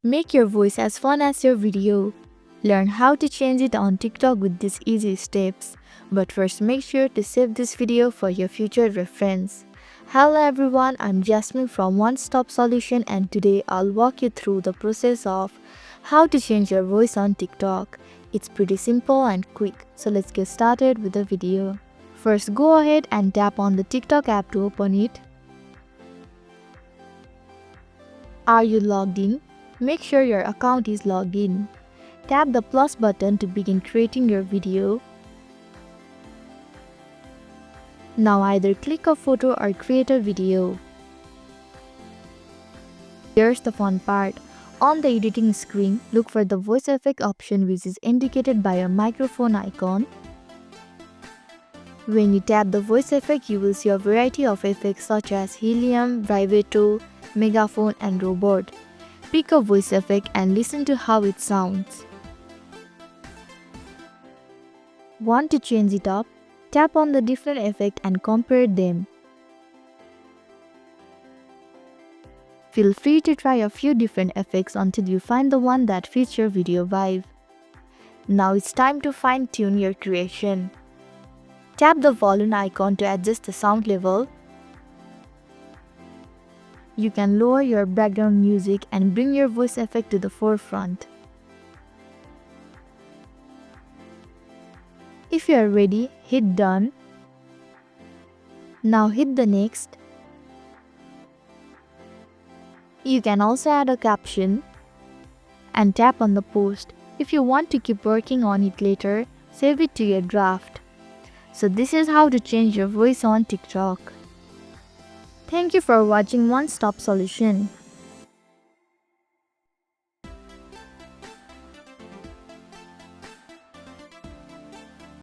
Make your voice as fun as your video. Learn how to change it on TikTok with these easy steps. But first, make sure to save this video for your future reference. Hello everyone, I'm Jasmine from One Stop Solution, and today I'll walk you through the process of how to change your voice on TikTok. It's pretty simple and quick, so let's get started with the video. First, go ahead and tap on the TikTok app to open it. Are you logged in? Make sure your account is logged in. Tap the plus button to begin creating your video. Now either click a photo or create a video. Here's the fun part. On the editing screen, look for the voice effect option, which is indicated by a microphone icon. When you tap the voice effect, you will see a variety of effects such as helium, vibrato, megaphone and robot. Pick a voice effect and listen to how it sounds. Want to change it up? Tap on the different effect and compare them. Feel free to try a few different effects until you find the one that fits your video vibe. Now it's time to fine-tune your creation. Tap the volume icon to adjust the sound level. You can lower your background music and bring your voice effect to the forefront. If you are ready, hit done. Now hit the next. You can also add a caption and tap on the post. If you want to keep working on it later, save it to your draft. So this is how to change your voice on TikTok. Thank you for watching One Stop Solution.